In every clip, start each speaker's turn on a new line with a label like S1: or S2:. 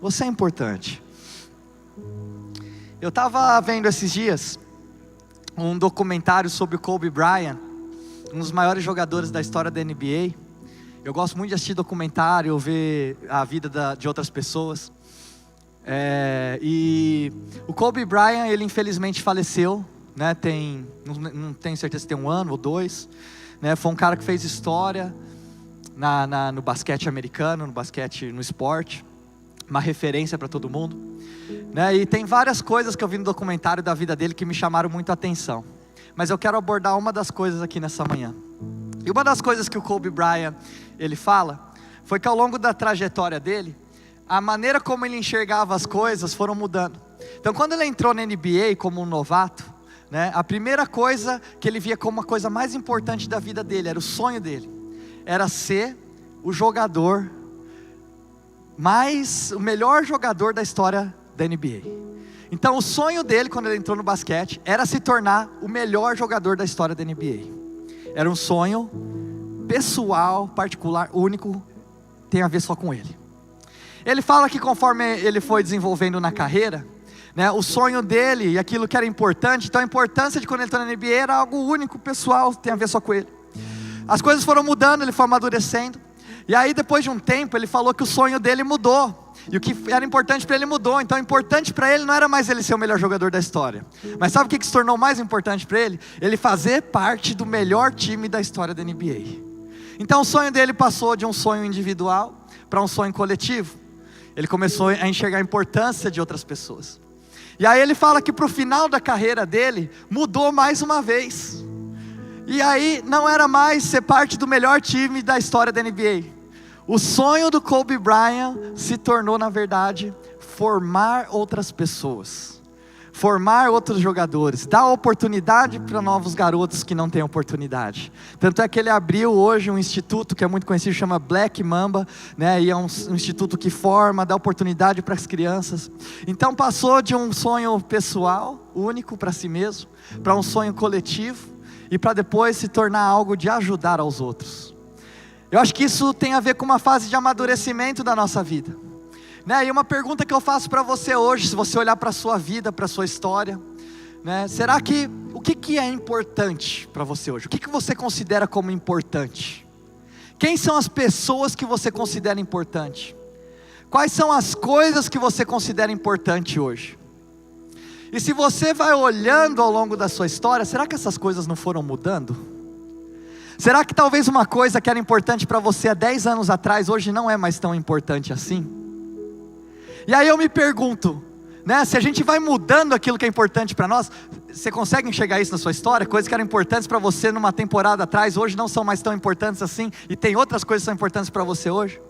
S1: Você é importante. Eu estava vendo esses dias um documentário sobre o Kobe Bryant, um dos maiores jogadores da história da NBA. Eu gosto muito de assistir documentário, ver a vida de outras pessoas. E o Kobe Bryant, ele infelizmente faleceu, né? Não tenho certeza se tem 1 ano ou 2, né? Foi um cara que fez história no basquete americano, no esporte, uma referência para todo mundo, né? E tem várias coisas que eu vi no documentário da vida dele que me chamaram muito a atenção, mas eu quero abordar uma das coisas aqui nessa manhã. E uma das coisas que o Kobe Bryant, ele fala, foi que ao longo da trajetória dele, a maneira como ele enxergava as coisas foram mudando. Então quando ele entrou na NBA como um novato, né, a primeira coisa que ele via como a coisa mais importante da vida dele, era o sonho dele, era ser o melhor jogador da história da NBA. Então o sonho dele quando ele entrou no basquete, era se tornar o melhor jogador da história da NBA. Era um sonho pessoal, particular, único, tem a ver só com ele. Ele fala que conforme ele foi desenvolvendo na carreira, né, o sonho dele e aquilo que era importante, então a importância de quando ele entrou na NBA era algo único, pessoal, tem a ver só com ele. As coisas foram mudando, ele foi amadurecendo, e aí depois de um tempo ele falou que o sonho dele mudou, e o que era importante para ele mudou. Então o importante para ele não era mais ele ser o melhor jogador da história, mas sabe o que se tornou mais importante para ele? Ele fazer parte do melhor time da história da NBA. Então o sonho dele passou de um sonho individual para um sonho coletivo. Ele começou a enxergar a importância de outras pessoas. E aí ele fala que para o final da carreira dele, mudou mais uma vez. E aí não era mais ser parte do melhor time da história da NBA. O sonho do Kobe Bryant se tornou, na verdade, formar outras pessoas, formar outros jogadores, dar oportunidade para novos garotos que não têm oportunidade. Tanto é que ele abriu hoje um instituto que é muito conhecido, chama Black Mamba, né? E é um instituto que forma, dá oportunidade para as crianças. Então passou de um sonho pessoal, único para si mesmo, para um sonho coletivo, e para depois se tornar algo de ajudar aos outros. Eu acho que isso tem a ver com uma fase de amadurecimento da nossa vida, né? E uma pergunta que eu faço para você hoje, se você olhar para a sua vida, para a sua história, né? O que é importante para você hoje? O que você considera como importante? Quem são as pessoas que você considera importante? Quais são as coisas que você considera importante hoje? E se você vai olhando ao longo da sua história, será que essas coisas não foram mudando? Será que talvez uma coisa que era importante para você há 10 anos atrás, hoje não é mais tão importante assim? E aí eu me pergunto, né, se a gente vai mudando aquilo que é importante para nós, você consegue enxergar isso na sua história? Coisas que eram importantes para você numa temporada atrás, hoje não são mais tão importantes assim, e tem outras coisas que são importantes para você hoje?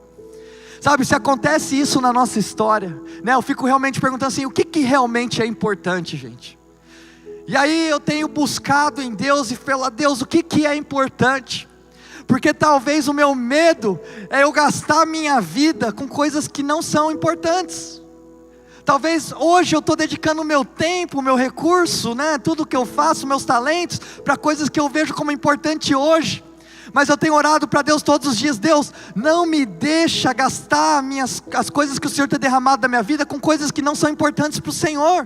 S1: Sabe, se acontece isso na nossa história, né, eu fico realmente perguntando assim, o que realmente é importante, gente? E aí eu tenho buscado em Deus e falar, Deus, o que é importante? Porque talvez o meu medo é eu gastar minha vida com coisas que não são importantes. Talvez hoje eu estou dedicando o meu tempo, o meu recurso, né, tudo que eu faço, meus talentos, para coisas que eu vejo como importante hoje. Mas eu tenho orado para Deus todos os dias, Deus, não me deixa gastar as coisas que o Senhor tem derramado da minha vida com coisas que não são importantes para o Senhor.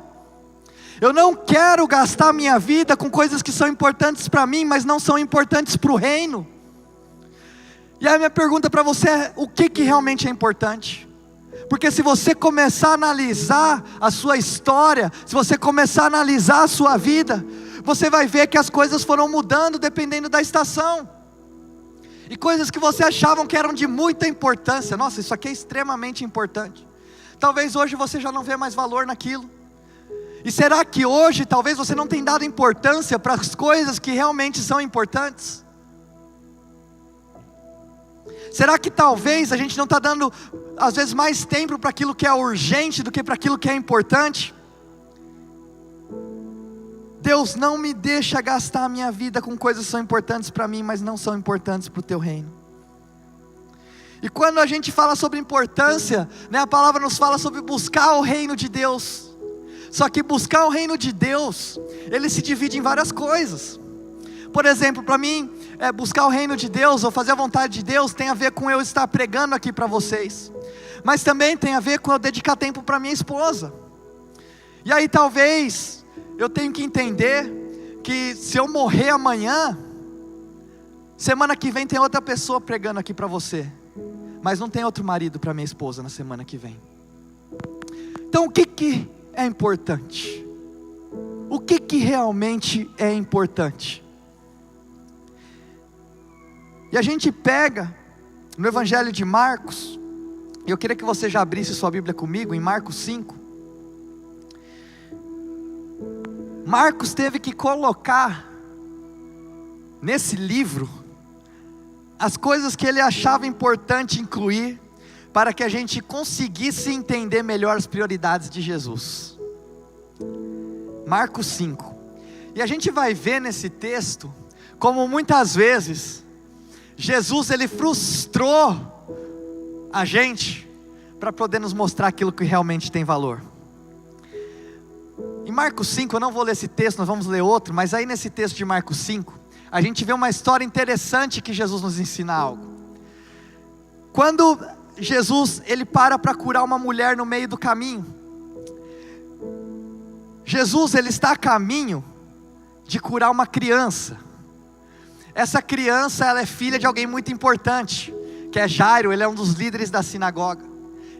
S1: Eu não quero gastar minha vida com coisas que são importantes para mim, mas não são importantes para o reino. E aí a minha pergunta para você é, o que realmente é importante? Porque se você começar a analisar a sua história, se você começar a analisar a sua vida, você vai ver que as coisas foram mudando dependendo da estação. E coisas que você achavam que eram de muita importância, nossa, isso aqui é extremamente importante, talvez hoje você já não vê mais valor naquilo. E será que hoje talvez você não tenha dado importância para as coisas que realmente são importantes? Será que talvez a gente não está dando às vezes mais tempo para aquilo que é urgente do que para aquilo que é importante? Deus, não me deixa gastar a minha vida com coisas que são importantes para mim, mas não são importantes para o teu reino. E quando a gente fala sobre importância, né, a palavra nos fala sobre buscar o reino de Deus. Só que buscar o reino de Deus, ele se divide em várias coisas. por exemplo, para mim, buscar o reino de Deus, ou fazer a vontade de Deus, tem a ver com eu estar pregando aqui para vocês. Mas também tem a ver com eu dedicar tempo para minha esposa. E aí talvez eu tenha que entender que se eu morrer amanhã, semana que vem tem outra pessoa pregando aqui para você, mas não tem outro marido para minha esposa na semana que vem. Então o que é importante? O que realmente é importante? E a gente pega no Evangelho de Marcos, eu queria que você já abrisse sua Bíblia comigo em Marcos 5. Marcos teve que colocar nesse livro as coisas que ele achava importante incluir, para que a gente conseguisse entender melhor as prioridades de Jesus. Marcos 5. E a gente vai ver nesse texto, como muitas vezes, Jesus ele frustrou a gente, para poder nos mostrar aquilo que realmente tem valor. Em Marcos 5, eu não vou ler esse texto, nós vamos ler outro, mas aí nesse texto de Marcos 5, a gente vê uma história interessante que Jesus nos ensina algo. Quando Jesus ele para curar uma mulher no meio do caminho, Jesus ele está a caminho de curar uma criança. Essa criança ela é filha de alguém muito importante, que é Jairo, ele é um dos líderes da sinagoga.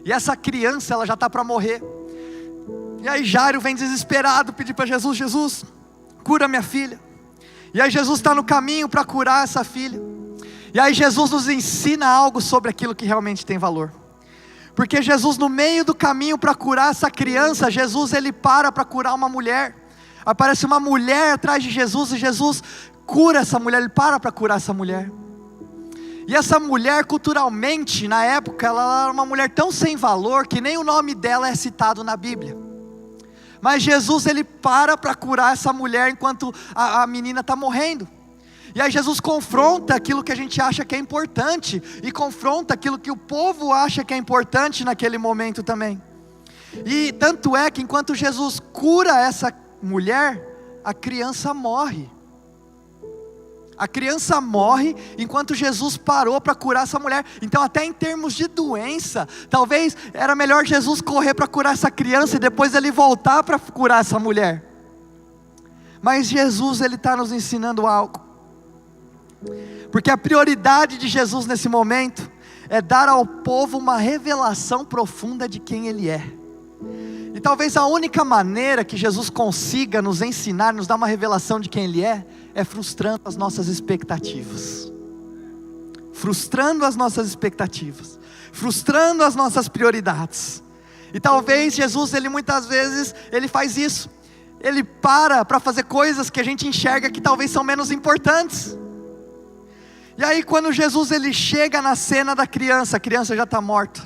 S1: E essa criança ela já está para morrer. E aí Jairo vem desesperado pedir para Jesus: Jesus, cura minha filha. E aí Jesus está no caminho para curar essa filha. E aí Jesus nos ensina algo sobre aquilo que realmente tem valor. Porque Jesus no meio do caminho para curar essa criança, Jesus ele para curar uma mulher. Aparece uma mulher atrás de Jesus e Jesus cura essa mulher, ele para curar essa mulher. E essa mulher culturalmente, na época, ela era uma mulher tão sem valor que nem o nome dela é citado na Bíblia. Mas Jesus ele para curar essa mulher enquanto a menina está morrendo. E aí Jesus confronta aquilo que a gente acha que é importante, e confronta aquilo que o povo acha que é importante naquele momento também. E tanto é que enquanto Jesus cura essa mulher, a criança morre. A criança morre enquanto Jesus parou para curar essa mulher. Então até em termos de doença, talvez era melhor Jesus correr para curar essa criança e depois ele voltar para curar essa mulher. Mas Jesus ele está nos ensinando algo. Porque a prioridade de Jesus nesse momento é dar ao povo uma revelação profunda de quem Ele é. E talvez a única maneira que Jesus consiga nos ensinar, nos dar uma revelação de quem Ele é frustrando as nossas expectativas. Frustrando as nossas expectativas. Frustrando as nossas prioridades. E talvez Jesus, Ele muitas vezes, Ele faz isso. Ele para fazer coisas que a gente enxerga que talvez são menos importantes. E aí quando Jesus ele chega na cena da criança, a criança já está morta.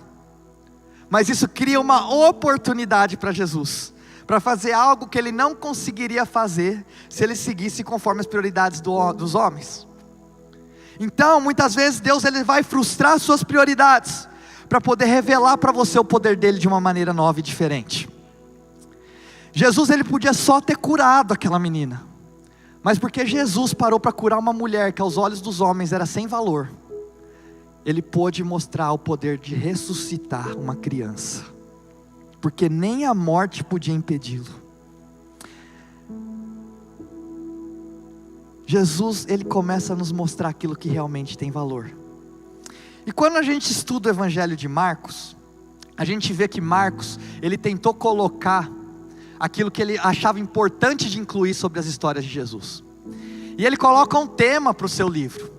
S1: Mas isso cria uma oportunidade para Jesus, para fazer algo que ele não conseguiria fazer, se ele seguisse conforme as prioridades dos homens. Então muitas vezes Deus ele vai frustrar suas prioridades, para poder revelar para você o poder dele de uma maneira nova e diferente. Jesus ele podia só ter curado aquela menina, mas porque Jesus parou para curar uma mulher que aos olhos dos homens era sem valor, Ele pôde mostrar o poder de ressuscitar uma criança, porque nem a morte podia impedi-lo. Jesus ele começa a nos mostrar aquilo que realmente tem valor. E quando a gente estuda o Evangelho de Marcos, a gente vê que Marcos ele tentou colocar aquilo que ele achava importante de incluir sobre as histórias de Jesus. E ele coloca um tema para o seu livro,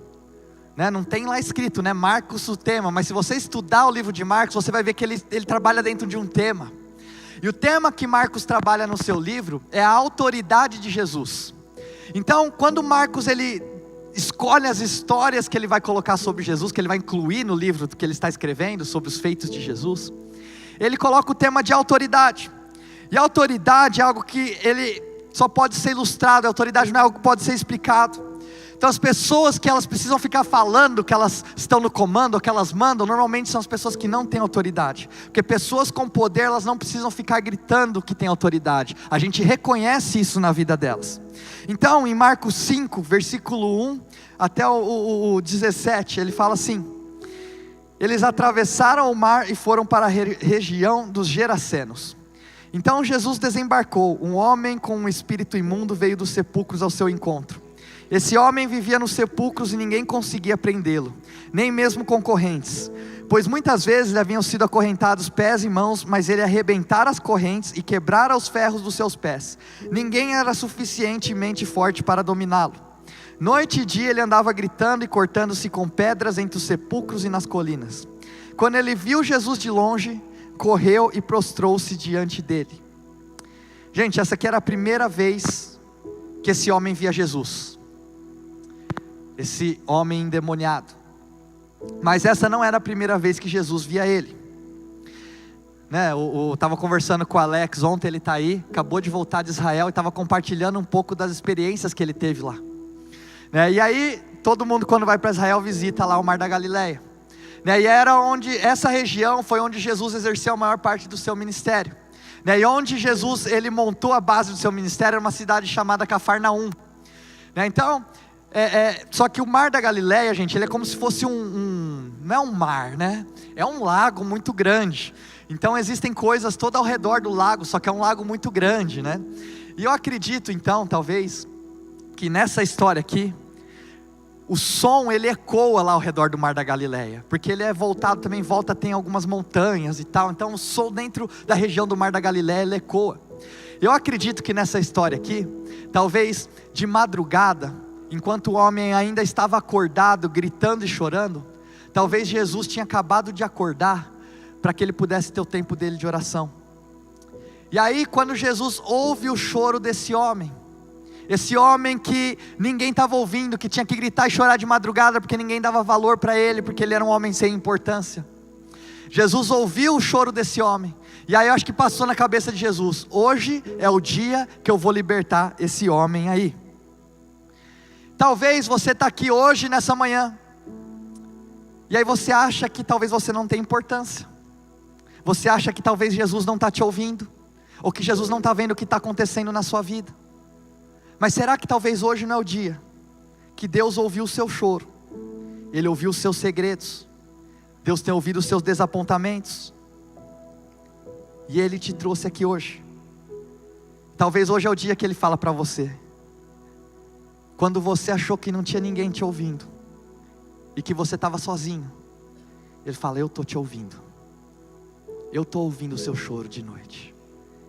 S1: né? Não tem lá escrito, né, Marcos o tema, mas se você estudar o livro de Marcos, você vai ver que ele trabalha dentro de um tema. E o tema que Marcos trabalha no seu livro é a autoridade de Jesus. Então quando Marcos ele escolhe as histórias que ele vai colocar sobre Jesus, que ele vai incluir no livro que ele está escrevendo sobre os feitos de Jesus, ele coloca o tema de autoridade. E a autoridade é algo que ele só pode ser ilustrado, a autoridade não é algo que pode ser explicado. Então as pessoas que elas precisam ficar falando que elas estão no comando, ou que elas mandam, normalmente são as pessoas que não têm autoridade. Porque pessoas com poder, elas não precisam ficar gritando que têm autoridade. A gente reconhece isso na vida delas. Então em Marcos 5, versículo 1 até o 17, ele fala assim: eles atravessaram o mar e foram para a região dos Gerasenos. Então Jesus desembarcou. Um homem com um espírito imundo veio dos sepulcros ao seu encontro. Esse homem vivia nos sepulcros e ninguém conseguia prendê-lo, nem mesmo concorrentes, pois muitas vezes lhe haviam sido acorrentados pés e mãos, mas ele arrebentara as correntes e quebrara os ferros dos seus pés. Ninguém era suficientemente forte para dominá-lo. Noite e dia ele andava gritando e cortando-se com pedras entre os sepulcros e nas colinas. Quando ele viu Jesus de longe, correu e prostrou-se diante dele. Gente, essa aqui era a primeira vez que esse homem via Jesus, esse homem endemoniado. Mas essa não era a primeira vez que Jesus via ele, né? Eu estava conversando com o Alex ontem, ele está aí, acabou de voltar de Israel e estava compartilhando um pouco das experiências que ele teve lá, né? E aí, todo mundo quando vai para Israel visita lá o Mar da Galileia, né? E era onde, essa região foi onde Jesus exerceu a maior parte do seu ministério, né? E onde Jesus, ele montou a base do seu ministério, era uma cidade chamada Cafarnaum, né? Então, só que o Mar da Galileia, gente, ele é como se fosse não é um mar, né? É um lago muito grande. Então existem coisas todo ao redor do lago, só que é um lago muito grande, né? E eu acredito então, talvez, que nessa história aqui, o som ele ecoa lá ao redor do Mar da Galileia, porque ele é voltado também, volta tem algumas montanhas e tal, então o som dentro da região do Mar da Galileia ele ecoa. Eu acredito que nessa história aqui, talvez de madrugada, enquanto o homem ainda estava acordado, gritando e chorando, talvez Jesus tinha acabado de acordar, para que ele pudesse ter o tempo dele de oração. E aí quando Jesus ouve o choro desse homem, esse homem que ninguém estava ouvindo, que tinha que gritar e chorar de madrugada, porque ninguém dava valor para ele, porque ele era um homem sem importância, Jesus ouviu o choro desse homem, e aí eu acho que passou na cabeça de Jesus: hoje é o dia que eu vou libertar esse homem aí. Talvez você está aqui hoje, nessa manhã, e aí você acha que talvez você não tem importância, você acha que talvez Jesus não está te ouvindo, ou que Jesus não está vendo o que está acontecendo na sua vida. Mas será que talvez hoje não é o dia que Deus ouviu o seu choro, Ele ouviu os seus segredos, Deus tem ouvido os seus desapontamentos, e Ele te trouxe aqui hoje. Talvez hoje é o dia que Ele fala para você, quando você achou que não tinha ninguém te ouvindo, e que você estava sozinho, Ele fala: eu estou te ouvindo, eu estou ouvindo o seu choro de noite,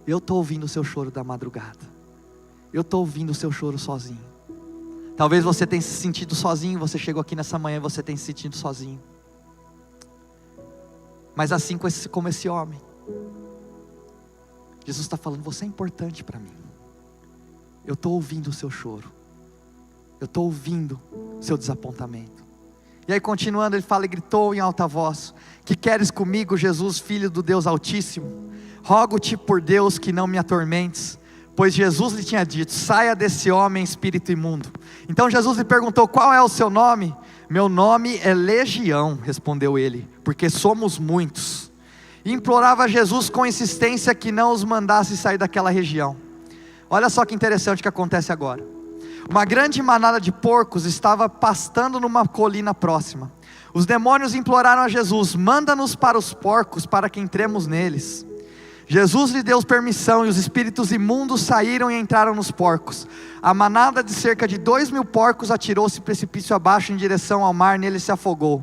S1: eu estou ouvindo o seu choro da madrugada, eu estou ouvindo o seu choro sozinho. Talvez você tenha se sentido sozinho, você chegou aqui nessa manhã e você tem se sentido sozinho. Mas assim como esse homem, Jesus está falando: você é importante para mim, eu estou ouvindo o seu choro, eu estou ouvindo o seu desapontamento. E aí continuando ele fala, e gritou em alta voz: que queres comigo, Jesus, filho do Deus Altíssimo? Rogo-te por Deus que não me atormentes. Pois Jesus lhe tinha dito: saia desse homem, espírito imundo. Então Jesus lhe perguntou: qual é o seu nome? Meu nome é Legião, respondeu ele, porque somos muitos. E implorava a Jesus com insistência que não os mandasse sair daquela região. Olha só que interessante que acontece agora. Uma grande manada de porcos estava pastando numa colina próxima. Os demônios imploraram a Jesus: manda-nos para os porcos, para que entremos neles. Jesus lhe deu permissão, e os espíritos imundos saíram e entraram nos porcos. A manada de cerca de 2.000 porcos atirou-se precipício abaixo em direção ao mar, nele se afogou.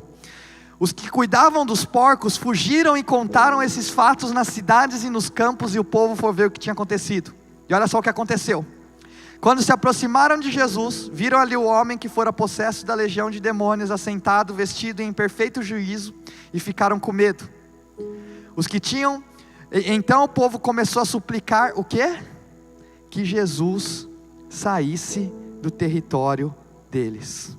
S1: Os que cuidavam dos porcos fugiram e contaram esses fatos nas cidades e nos campos, e o povo foi ver o que tinha acontecido. E olha só o que aconteceu. Quando se aproximaram de Jesus, viram ali o homem que fora possesso da legião de demônios, assentado, vestido em perfeito juízo, e ficaram com medo. Então o povo começou a suplicar o quê? Que Jesus saísse do território deles.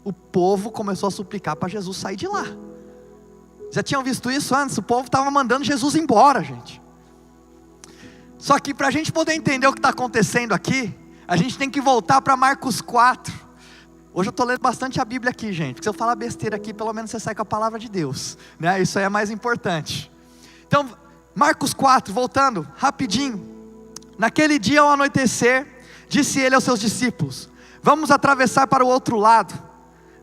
S1: O povo começou a suplicar para Jesus sair de lá. Já tinham visto isso antes? O povo estava mandando Jesus embora, gente. Só que para a gente poder entender o que está acontecendo aqui, a gente tem que voltar para Marcos 4. Hoje eu estou lendo bastante a Bíblia aqui, gente, porque se eu falar besteira aqui, pelo menos você sai com a palavra de Deus, né? Isso aí é mais importante. Então, Marcos 4, voltando, rapidinho. Naquele dia ao anoitecer, disse ele aos seus discípulos: vamos atravessar para o outro lado.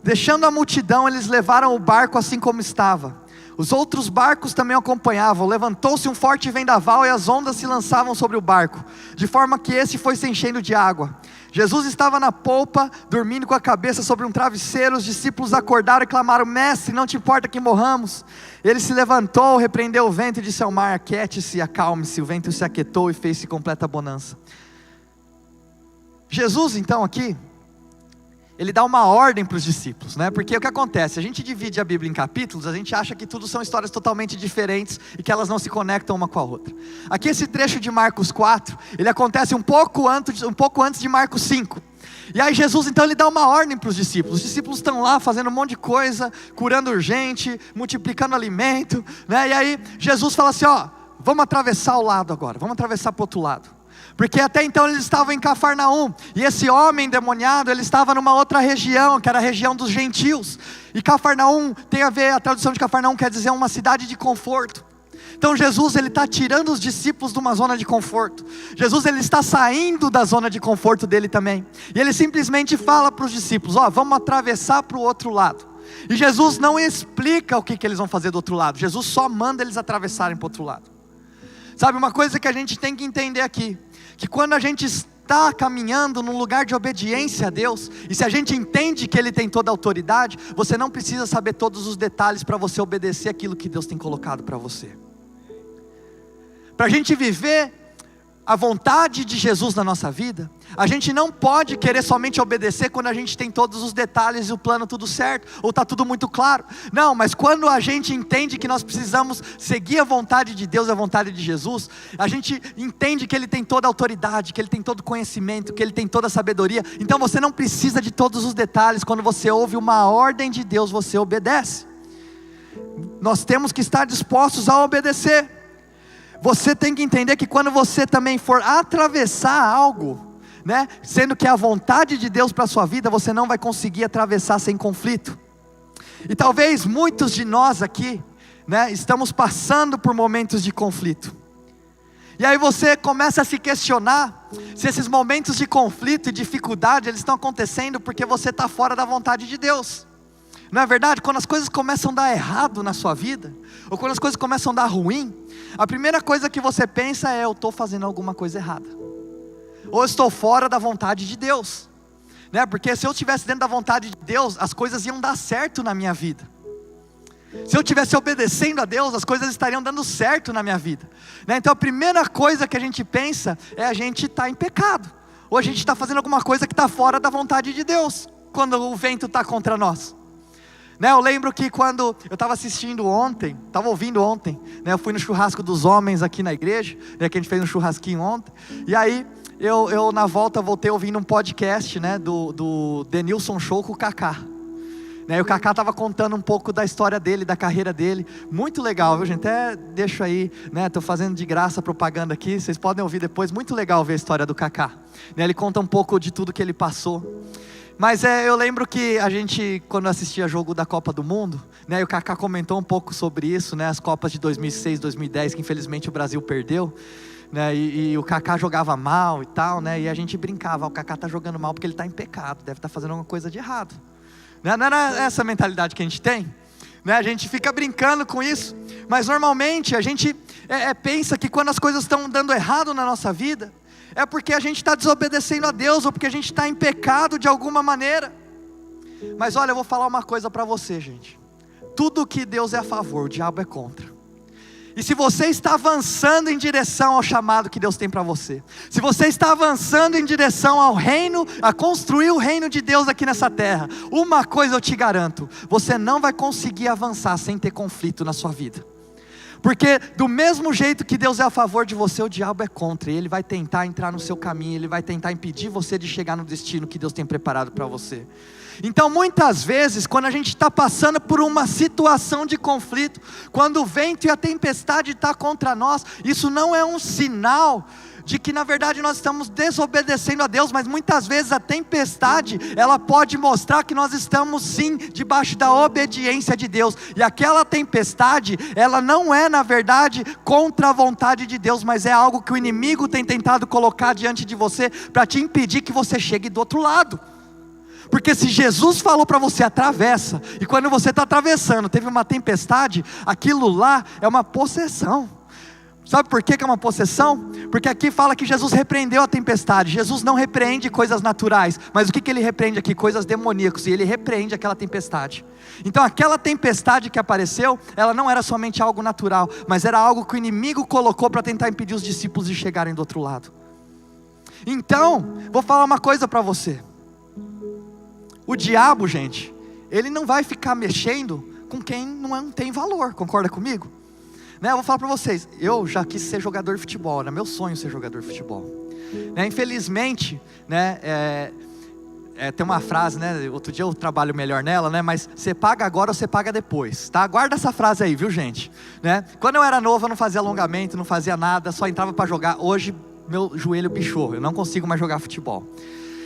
S1: Deixando a multidão, eles levaram o barco assim como estava. Os outros barcos também o acompanhavam. Levantou-se um forte vendaval e as ondas se lançavam sobre o barco, de forma que esse foi se enchendo de água. Jesus estava na polpa, dormindo com a cabeça sobre um travesseiro. Os discípulos acordaram e clamaram: mestre, não te importa que morramos? Ele se levantou, repreendeu o vento e disse ao mar: aquiete-se e acalme-se. O vento se aquietou e fez-se completa bonança. Jesus então aqui, ele dá uma ordem para os discípulos, né? Porque o que acontece? A gente divide a Bíblia em capítulos, a gente acha que tudo são histórias totalmente diferentes e que elas não se conectam uma com a outra. Aqui esse trecho de Marcos 4, ele acontece um pouco antes de Marcos 5. E aí Jesus então ele dá uma ordem para os discípulos. Os discípulos estão lá fazendo um monte de coisa, curando gente, multiplicando alimento, né? E aí Jesus fala assim: ó, vamos atravessar o lado agora, vamos atravessar para o outro lado. Porque até então eles estavam em Cafarnaum, e esse homem endemoniado, ele estava numa outra região, que era a região dos gentios. E Cafarnaum tem a ver, a tradução de Cafarnaum quer dizer uma cidade de conforto. Então Jesus ele está tirando os discípulos de uma zona de conforto. Jesus ele está saindo da zona de conforto dele também. E ele simplesmente fala para os discípulos: ó, vamos atravessar para o outro lado. E Jesus não explica o que eles vão fazer do outro lado. Jesus só manda eles atravessarem para o outro lado. Sabe, uma coisa que a gente tem que entender aqui, que quando a gente está caminhando num lugar de obediência a Deus, e se a gente entende que Ele tem toda a autoridade, você não precisa saber todos os detalhes para você obedecer aquilo que Deus tem colocado para você. Para a gente viver a vontade de Jesus na nossa vida, a gente não pode querer somente obedecer quando a gente tem todos os detalhes e o plano tudo certo, ou está tudo muito claro. Não, mas quando a gente entende que nós precisamos seguir a vontade de Deus, a vontade de Jesus, a gente entende que Ele tem toda a autoridade, que Ele tem todo o conhecimento, que Ele tem toda a sabedoria. Então você não precisa de todos os detalhes. Quando você ouve uma ordem de Deus, você obedece. Nós temos que estar dispostos a obedecer. Você tem que entender que quando você também for atravessar algo, né, sendo que é a vontade de Deus para a sua vida, você não vai conseguir atravessar sem conflito. E talvez muitos de nós aqui, né, estamos passando por momentos de conflito. E aí você começa a se questionar se esses momentos de conflito e dificuldade, eles estão acontecendo porque você está fora da vontade de Deus. Não é verdade? Quando as coisas começam a dar errado na sua vida, ou quando as coisas começam a dar ruim, a primeira coisa que você pensa é: eu estou fazendo alguma coisa errada, ou estou fora da vontade de Deus, né? Porque se eu estivesse dentro da vontade de Deus, as coisas iam dar certo na minha vida. Se eu estivesse obedecendo a Deus, as coisas estariam dando certo na minha vida, né? Então a primeira coisa que a gente pensa é: a gente está em pecado, ou a gente está fazendo alguma coisa que está fora da vontade de Deus, quando o vento está contra nós. Eu lembro que quando eu estava ouvindo ontem, né, eu fui no churrasco dos homens aqui na igreja, né, que a gente fez um churrasquinho ontem, e aí eu na volta voltei ouvindo um podcast, né, do Denilson Show com o Kaká. E o Kaká estava contando um pouco da história dele, da carreira dele, muito legal, viu gente? Até deixo aí, né, estou fazendo de graça propaganda aqui, vocês podem ouvir depois, muito legal ver a história do Kaká. Ele conta um pouco de tudo que ele passou. Mas eu lembro que a gente, quando assistia jogo da Copa do Mundo, né, o Kaká comentou um pouco sobre isso, né, as Copas de 2006, 2010, que infelizmente o Brasil perdeu, né, e o Kaká jogava mal e tal, né, e a gente brincava: o Kaká está jogando mal porque ele está em pecado, deve estar fazendo alguma coisa de errado. Não era essa mentalidade que a gente tem, né, a gente fica brincando com isso, mas normalmente a gente pensa que quando as coisas estão dando errado na nossa vida, é porque a gente está desobedecendo a Deus, ou porque a gente está em pecado de alguma maneira. Mas olha, eu vou falar uma coisa para você, gente: tudo que Deus é a favor, o diabo é contra. E se você está avançando em direção ao chamado que Deus tem para você, se você está avançando em direção ao reino, a construir o reino de Deus aqui nessa terra, uma coisa eu te garanto: você não vai conseguir avançar sem ter conflito na sua vida. Porque do mesmo jeito que Deus é a favor de você, o diabo é contra, e ele vai tentar entrar no seu caminho, ele vai tentar impedir você de chegar no destino que Deus tem preparado para você. Então muitas vezes, quando a gente está passando por uma situação de conflito, quando o vento e a tempestade estão contra nós, isso não é um sinal de que na verdade nós estamos desobedecendo a Deus, mas muitas vezes a tempestade, ela pode mostrar que nós estamos sim debaixo da obediência de Deus, e aquela tempestade, ela não é na verdade contra a vontade de Deus, mas é algo que o inimigo tem tentado colocar diante de você, para te impedir que você chegue do outro lado. Porque se Jesus falou para você atravessa, e quando você está atravessando, teve uma tempestade, aquilo lá é uma possessão. Sabe por que é uma possessão? Porque aqui fala que Jesus repreendeu a tempestade. Jesus não repreende coisas naturais, mas o que ele repreende aqui? Coisas demoníacas, e ele repreende aquela tempestade. Então aquela tempestade que apareceu, ela não era somente algo natural, mas era algo que o inimigo colocou para tentar impedir os discípulos de chegarem do outro lado. Então, vou falar uma coisa para você. O diabo, gente, ele não vai ficar mexendo com quem não tem valor, concorda comigo? Eu vou falar para vocês, eu já quis ser jogador de futebol, era meu sonho ser jogador de futebol. Infelizmente, tem uma frase, outro dia eu trabalho melhor nela, mas você paga agora ou você paga depois, tá? Guarda essa frase aí, viu gente? Quando eu era novo eu não fazia alongamento, não fazia nada, só entrava para jogar. Hoje meu joelho bichou, eu não consigo mais jogar futebol.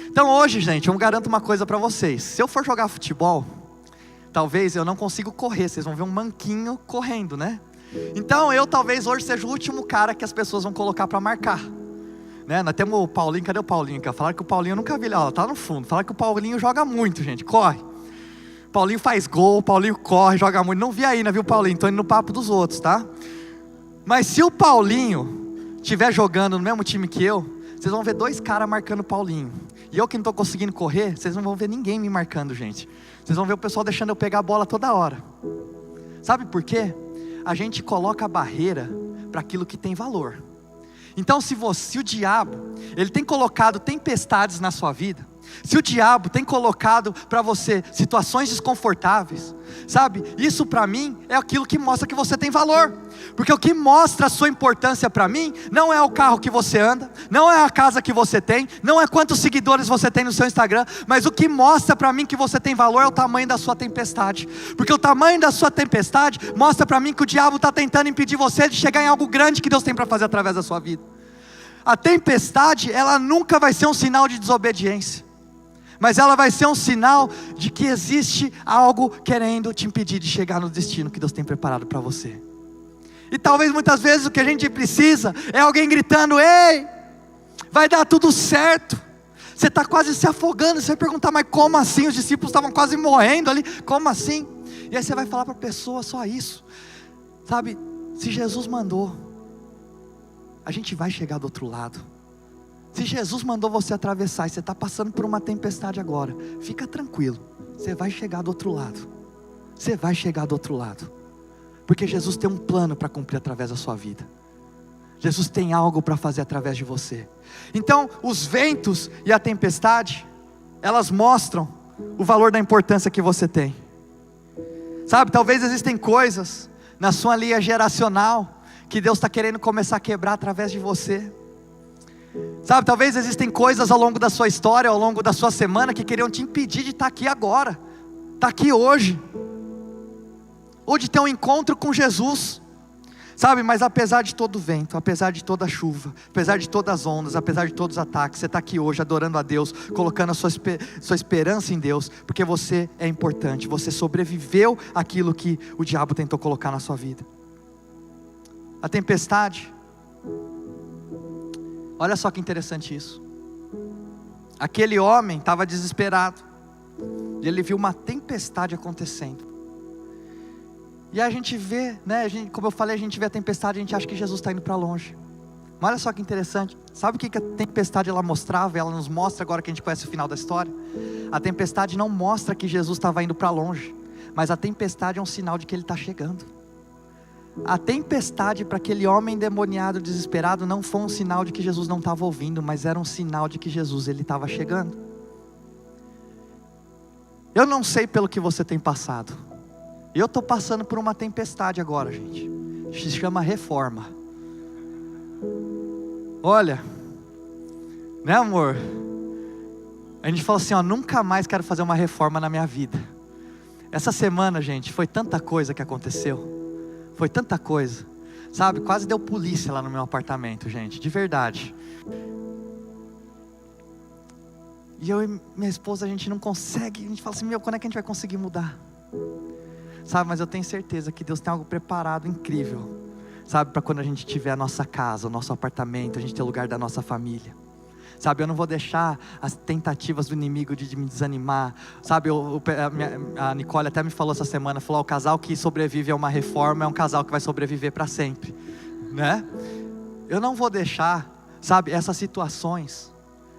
S1: Então hoje, gente, eu garanto uma coisa para vocês, se eu for jogar futebol, talvez eu não consiga correr, vocês vão ver um manquinho correndo, Então eu talvez hoje seja o último cara que as pessoas vão colocar para marcar. Nós temos o Paulinho, cadê o Paulinho? Falaram que o Paulinho, eu nunca vi ele, tá no fundo. Falaram que o Paulinho joga muito, gente, corre. O Paulinho faz gol, o Paulinho corre, joga muito. Não vi ainda, viu Paulinho? Tô indo no papo dos outros, tá? Mas se o Paulinho estiver jogando no mesmo time que eu, vocês vão ver 2 caras marcando o Paulinho. E eu que não estou conseguindo correr, vocês não vão ver ninguém me marcando, gente. Vocês vão ver o pessoal deixando eu pegar a bola toda hora. Sabe por quê? A gente coloca a barreira para aquilo que tem valor. Então se o diabo, ele tem colocado tempestades na sua vida, se o diabo tem colocado para você situações desconfortáveis, sabe, isso para mim é aquilo que mostra que você tem valor. Porque o que mostra a sua importância para mim, não é o carro que você anda, não é a casa que você tem, não é quantos seguidores você tem no seu Instagram, mas o que mostra para mim que você tem valor é o tamanho da sua tempestade. Porque o tamanho da sua tempestade mostra para mim que o diabo está tentando impedir você de chegar em algo grande que Deus tem para fazer através da sua vida. A tempestade, ela nunca vai ser um sinal de desobediência, mas ela vai ser um sinal de que existe algo querendo te impedir de chegar no destino que Deus tem preparado para você. E talvez muitas vezes o que a gente precisa é alguém gritando: ei, vai dar tudo certo. Você está quase se afogando, você vai perguntar: mas como assim? Os discípulos estavam quase morrendo ali, como assim? E aí você vai falar para a pessoa só isso, sabe, se Jesus mandou, a gente vai chegar do outro lado. Se Jesus mandou você atravessar e você está passando por uma tempestade agora, fica tranquilo, você vai chegar do outro lado. Você vai chegar do outro lado, porque Jesus tem um plano para cumprir através da sua vida. Jesus tem algo para fazer através de você. Então os ventos e a tempestade, elas mostram o valor da importância que você tem. Sabe, talvez existem coisas na sua linha geracional que Deus está querendo começar a quebrar através de você. Sabe, talvez existem coisas ao longo da sua história, ao longo da sua semana, que queriam te impedir de estar aqui agora, estar aqui hoje, ou de ter um encontro com Jesus. Sabe, mas apesar de todo o vento, apesar de toda a chuva, apesar de todas as ondas, apesar de todos os ataques, você está aqui hoje adorando a Deus, colocando a sua esperança em Deus, porque você é importante, você sobreviveu àquilo que o diabo tentou colocar na sua vida. A tempestade, olha só que interessante isso. Aquele homem estava desesperado, e ele viu uma tempestade acontecendo. E a gente vê, como eu falei, a gente vê a tempestade, a gente acha que Jesus está indo para longe. Mas olha só que interessante, sabe o que a tempestade ela mostrava? Ela nos mostra agora que a gente conhece o final da história. A tempestade não mostra que Jesus estava indo para longe, mas a tempestade é um sinal de que Ele está chegando. A tempestade para aquele homem endemoniado, desesperado, não foi um sinal de que Jesus não estava ouvindo, mas era um sinal de que Jesus ele estava chegando. Eu não sei pelo que você tem passado. Eu estou passando por uma tempestade agora, gente. Se chama reforma. Olha, né, amor? A gente falou assim, nunca mais quero fazer uma reforma na minha vida. Essa semana, gente, foi tanta coisa que aconteceu. Foi tanta coisa. Sabe, quase deu polícia lá no meu apartamento, gente, de verdade. E eu e minha esposa, a gente não consegue, a gente fala assim, quando é que a gente vai conseguir mudar? Sabe, mas eu tenho certeza que Deus tem algo preparado incrível, sabe, para quando a gente tiver a nossa casa, o nosso apartamento, a gente ter o lugar da nossa família. Sabe, eu não vou deixar as tentativas do inimigo de me desanimar. Sabe, a Nicole até me falou essa semana, falou, o casal que sobrevive a uma reforma é um casal que vai sobreviver para sempre, né? Eu não vou deixar, sabe, essas situações,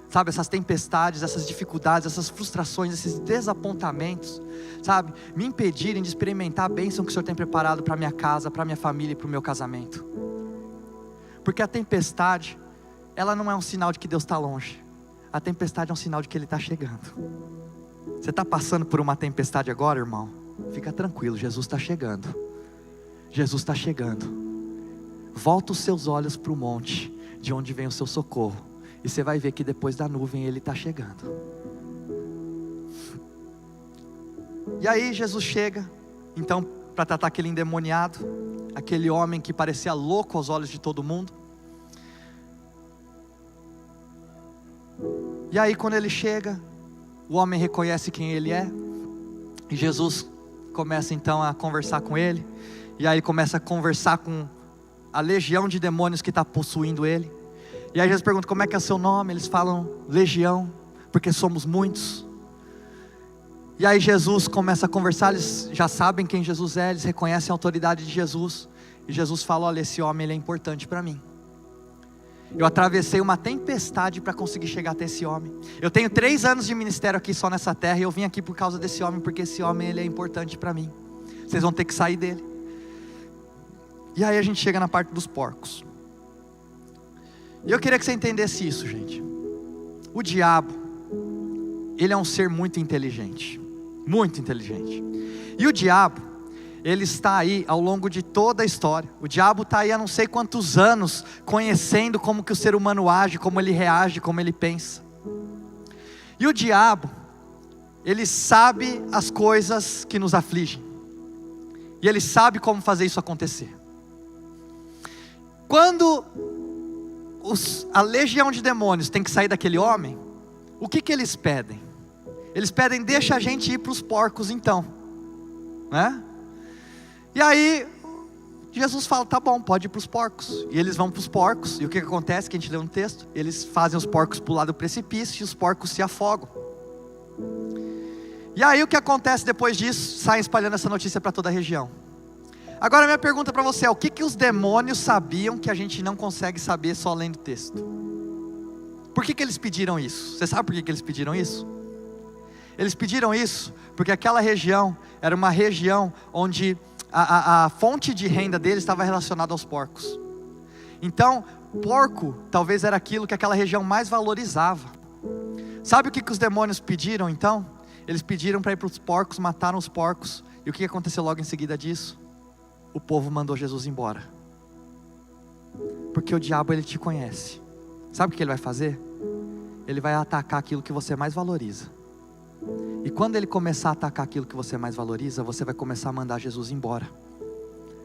S1: sabe, essas tempestades, essas dificuldades, essas frustrações, esses desapontamentos, sabe, me impedirem de experimentar a bênção que o Senhor tem preparado para minha casa, para minha família e para o meu casamento. Porque a tempestade, ela não é um sinal de que Deus está longe. A tempestade é um sinal de que Ele está chegando. Você está passando por uma tempestade agora, irmão? Fica tranquilo, Jesus está chegando. Jesus está chegando. Volta os seus olhos para o monte, de onde vem o seu socorro. E você vai ver que depois da nuvem Ele está chegando. E aí Jesus chega, então, para tratar aquele endemoniado, aquele homem que parecia louco aos olhos de todo mundo. E aí quando ele chega, o homem reconhece quem ele é, e Jesus começa então a conversar com ele, e aí começa a conversar com a legião de demônios que está possuindo ele. E aí Jesus pergunta, como é que é o seu nome? Eles falam, legião, porque somos muitos. E aí Jesus começa a conversar, eles já sabem quem Jesus é, eles reconhecem a autoridade de Jesus, e Jesus fala, olha, esse homem ele é importante para mim. Eu atravessei uma tempestade para conseguir chegar até esse homem. Eu tenho 3 anos de ministério aqui só nessa terra, e eu vim aqui por causa desse homem, porque esse homem ele é importante para mim. Vocês vão ter que sair dele. E aí a gente chega na parte dos porcos. E eu queria que você entendesse isso, gente. O diabo, ele é um ser muito inteligente. Muito inteligente. E o diabo, ele está aí ao longo de toda a história. O diabo está aí há não sei quantos anos, conhecendo como que o ser humano age, como ele reage, como ele pensa. E o diabo, ele sabe as coisas que nos afligem. E ele sabe como fazer isso acontecer. Quando a legião de demônios tem que sair daquele homem, o que eles pedem? Eles pedem, deixa a gente ir para os porcos então, né? E aí, Jesus fala, tá bom, pode ir para os porcos. E eles vão para os porcos, e o que acontece, que a gente leu no texto? Eles fazem os porcos pular do precipício, e os porcos se afogam. E aí o que acontece depois disso? Saem espalhando essa notícia para toda a região. Agora minha pergunta para você é, o que os demônios sabiam que a gente não consegue saber só lendo o texto? Por que eles pediram isso? Você sabe por que eles pediram isso? Eles pediram isso porque aquela região era uma região onde a fonte de renda deles estava relacionada aos porcos. Então, porco talvez era aquilo que aquela região mais valorizava. Sabe o que os demônios pediram então? Eles pediram para ir para os porcos, mataram os porcos. E o que aconteceu logo em seguida disso? O povo mandou Jesus embora. Porque o diabo ele te conhece. Sabe o que ele vai fazer? Ele vai atacar aquilo que você mais valoriza. E quando ele começar a atacar aquilo que você mais valoriza, você vai começar a mandar Jesus embora.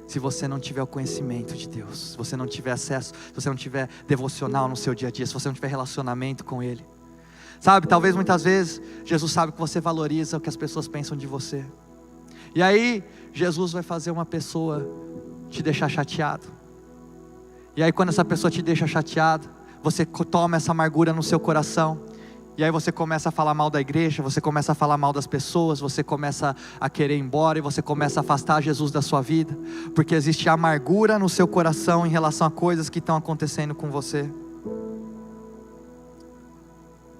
S1: Se você não tiver o conhecimento de Deus, se você não tiver acesso, se você não tiver devocional no seu dia a dia, se você não tiver relacionamento com Ele. Sabe, talvez muitas vezes, Jesus sabe que você valoriza o que as pessoas pensam de você. E aí, Jesus vai fazer uma pessoa te deixar chateado. E aí quando essa pessoa te deixa chateado, você toma essa amargura no seu coração. E aí você começa a falar mal da igreja, você começa a falar mal das pessoas, você começa a querer ir embora e você começa a afastar Jesus da sua vida. Porque existe amargura no seu coração em relação a coisas que estão acontecendo com você.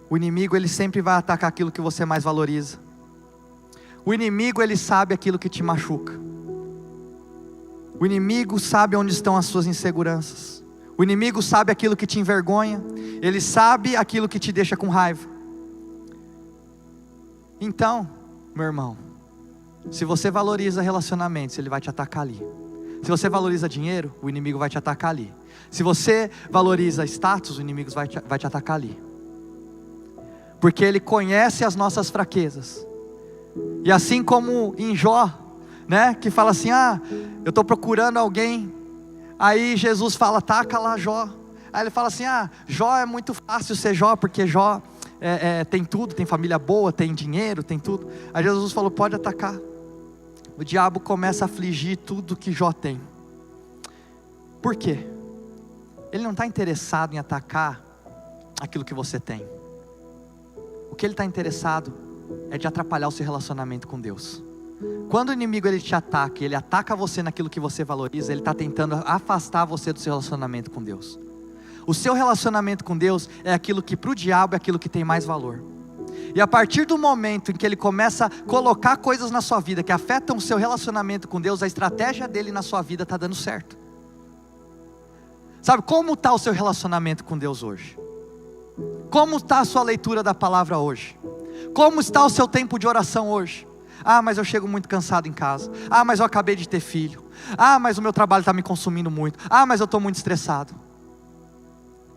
S1: O inimigo ele sempre vai atacar aquilo que você mais valoriza. O inimigo ele sabe aquilo que te machuca. O inimigo sabe onde estão as suas inseguranças. O inimigo sabe aquilo que te envergonha. Ele sabe aquilo que te deixa com raiva. Então, meu irmão, se você valoriza relacionamentos, ele vai te atacar ali. Se você valoriza dinheiro, o inimigo vai te atacar ali. Se você valoriza status, o inimigo vai te atacar ali. Porque ele conhece as nossas fraquezas. E assim como em Jó, né, que fala assim, eu estou procurando alguém Aí Jesus fala, ataca lá Jó. Aí ele fala assim, Jó é muito fácil ser Jó, porque Jó tem tudo, tem família boa, tem dinheiro, tem tudo. Aí Jesus falou, pode atacar. O diabo começa a afligir tudo que Jó tem. Por quê? Ele não está interessado em atacar aquilo que você tem. O que ele está interessado é de atrapalhar o seu relacionamento com Deus. Quando o inimigo ele te ataca, ele ataca você naquilo que você valoriza, ele está tentando afastar você do seu relacionamento com Deus. O seu relacionamento com Deus é aquilo que para o diabo é aquilo que tem mais valor. E a partir do momento em que ele começa a colocar coisas na sua vida que afetam o seu relacionamento com Deus, a estratégia dele na sua vida está dando certo. Sabe, como está o seu relacionamento com Deus hoje? Como está a sua leitura da palavra hoje? Como está o seu tempo de oração hoje? Mas eu chego muito cansado em casa. Mas eu acabei de ter filho. Mas o meu trabalho está me consumindo muito. Mas eu estou muito estressado.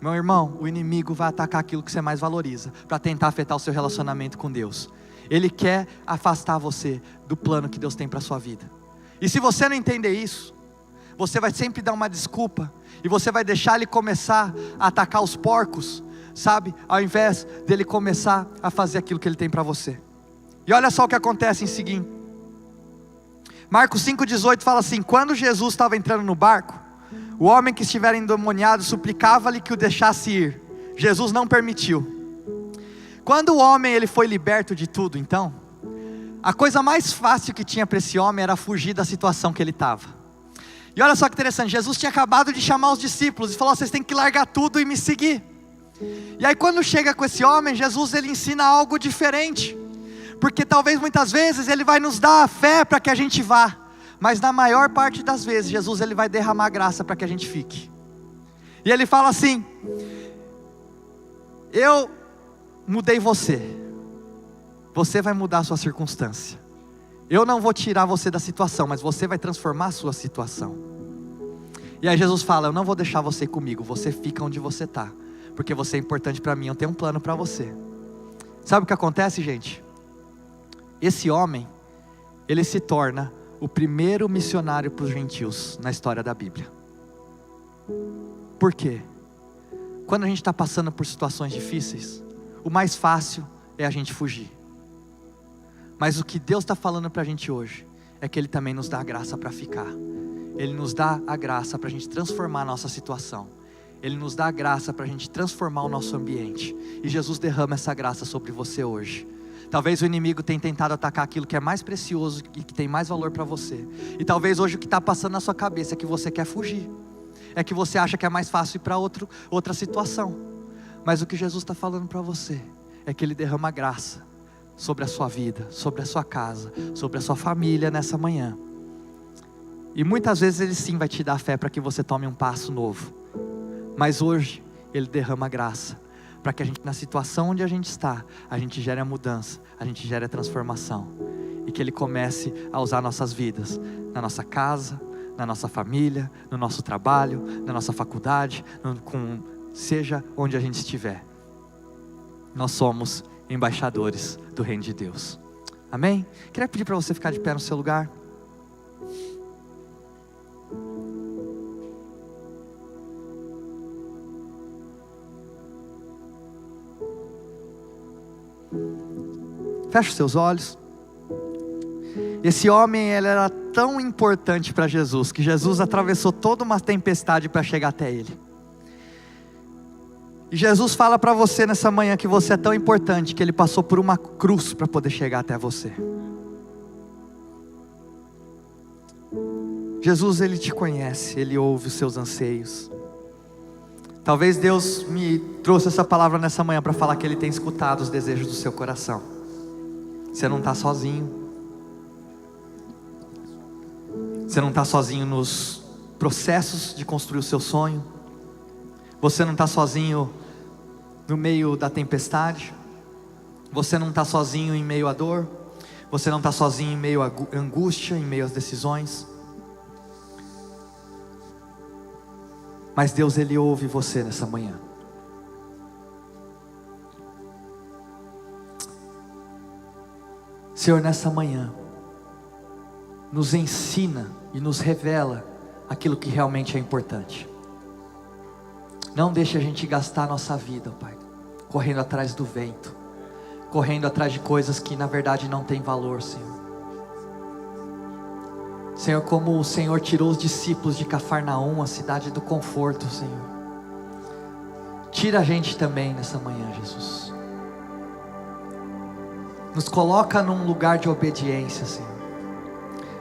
S1: Meu irmão, o inimigo vai atacar aquilo que você mais valoriza, para tentar afetar o seu relacionamento com Deus. Ele quer afastar você do plano que Deus tem para a sua vida. E se você não entender isso, você vai sempre dar uma desculpa, e você vai deixar ele começar a atacar os porcos, sabe? Ao invés dele começar a fazer aquilo que ele tem para você. E olha só o que acontece em seguinte. Marcos 5,18 fala assim: quando Jesus estava entrando no barco, o homem que estivera endemoniado suplicava-lhe que o deixasse ir. Jesus não permitiu. Quando o homem ele foi liberto de tudo, então, a coisa mais fácil que tinha para esse homem era fugir da situação que ele estava. E olha só que interessante, Jesus tinha acabado de chamar os discípulos e falou: vocês têm que largar tudo e me seguir. E aí quando chega com esse homem, Jesus ele ensina algo diferente, porque talvez muitas vezes ele vai nos dar a fé para que a gente vá, mas na maior parte das vezes Jesus ele vai derramar graça para que a gente fique. E ele fala assim: eu mudei você, você vai mudar a sua circunstância. Eu não vou tirar você da situação, mas você vai transformar a sua situação. E aí Jesus fala: eu não vou deixar você comigo, você fica onde você está, porque você é importante para mim, eu tenho um plano para você. Sabe o que acontece, gente? Esse homem, ele se torna o primeiro missionário para os gentios na história da Bíblia. Por quê? Quando a gente está passando por situações difíceis, o mais fácil é a gente fugir. Mas o que Deus está falando para a gente hoje é que Ele também nos dá a graça para ficar. Ele nos dá a graça para a gente transformar a nossa situação. Ele nos dá a graça para a gente transformar o nosso ambiente. E Jesus derrama essa graça sobre você hoje. Talvez o inimigo tenha tentado atacar aquilo que é mais precioso e que tem mais valor para você. E talvez hoje o que está passando na sua cabeça é que você quer fugir. É que você acha que é mais fácil ir para outra situação. Mas o que Jesus está falando para você é que Ele derrama graça sobre a sua vida, sobre a sua casa, sobre a sua família nessa manhã. E muitas vezes Ele sim vai te dar fé para que você tome um passo novo. Mas hoje Ele derrama graça para que a gente, na situação onde a gente está, a gente gere a mudança, a gente gere a transformação. E que Ele comece a usar nossas vidas, na nossa casa, na nossa família, no nosso trabalho, na nossa faculdade, seja onde a gente estiver. Nós somos embaixadores do reino de Deus. Amém? Queria pedir para você ficar de pé no seu lugar. Feche os seus olhos. Esse homem, ele era tão importante para Jesus, que Jesus atravessou toda uma tempestade para chegar até ele. E Jesus fala para você nessa manhã que você é tão importante, que Ele passou por uma cruz para poder chegar até você. Jesus, Ele te conhece, Ele ouve os seus anseios. Talvez Deus me trouxe essa palavra nessa manhã para falar que Ele tem escutado os desejos do seu coração. Você não está sozinho. Você não está sozinho nos processos de construir o seu sonho. Você não está sozinho no meio da tempestade. Você não está sozinho em meio à dor. Você não está sozinho em meio à angústia, em meio às decisões. Mas Deus, Ele ouve você nessa manhã. Senhor, nessa manhã, nos ensina e nos revela aquilo que realmente é importante. Não deixe a gente gastar a nossa vida, Pai, correndo atrás do vento, correndo atrás de coisas que na verdade não têm valor, Senhor. Senhor, como o Senhor tirou os discípulos de Cafarnaum, a cidade do conforto, Senhor, tira a gente também nessa manhã, Jesus. Nos coloca num lugar de obediência, Senhor.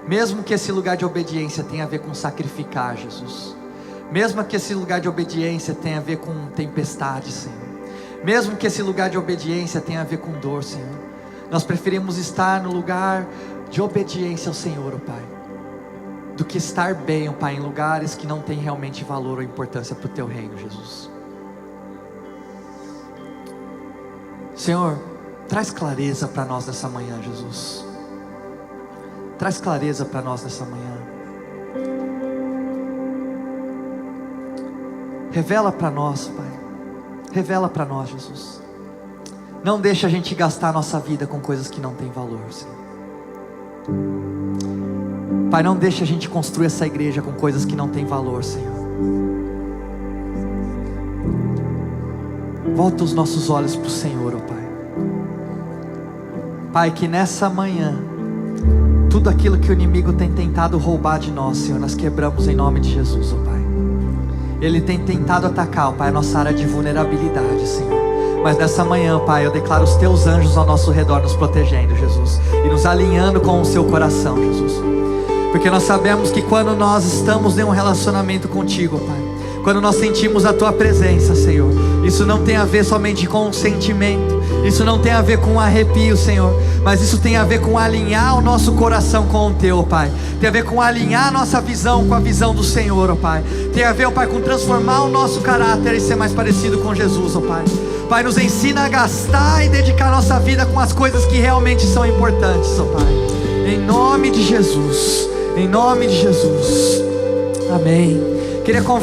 S1: Mesmo que esse lugar de obediência tenha a ver com sacrificar, Jesus. Mesmo que esse lugar de obediência tenha a ver com tempestade, Senhor. Mesmo que esse lugar de obediência tenha a ver com dor, Senhor. Nós preferimos estar no lugar de obediência ao Senhor, ó Pai, do que estar bem, ó Pai, em lugares que não têm realmente valor ou importância para o Teu reino, Jesus. Senhor, traz clareza para nós nessa manhã, Jesus. Traz clareza para nós nessa manhã. Revela para nós, Pai. Revela para nós, Jesus. Não deixa a gente gastar a nossa vida com coisas que não têm valor, Senhor. Pai, não deixa a gente construir essa igreja com coisas que não têm valor, Senhor. Volta os nossos olhos para o Senhor, ó Pai. Pai, que nessa manhã tudo aquilo que o inimigo tem tentado roubar de nós, Senhor, nós quebramos em nome de Jesus, ó Pai. Ele tem tentado atacar, ó Pai, a nossa área de vulnerabilidade, Senhor. Mas nessa manhã, Pai, eu declaro os Teus anjos ao nosso redor nos protegendo, Jesus, e nos alinhando com o Seu coração, Jesus. Porque nós sabemos que quando nós estamos em um relacionamento contigo, Pai, quando nós sentimos a Tua presença, Senhor, isso não tem a ver somente com um sentimento, isso não tem a ver com um arrepio, Senhor, mas isso tem a ver com alinhar o nosso coração com o Teu, Pai. Tem a ver com alinhar a nossa visão com a visão do Senhor, ó Pai. Tem a ver, ó Pai, com transformar o nosso caráter e ser mais parecido com Jesus, ó Pai. Pai, nos ensina a gastar e dedicar nossa vida com as coisas que realmente são importantes, ó Pai. Em nome de Jesus, em nome de Jesus, amém. Queria convidar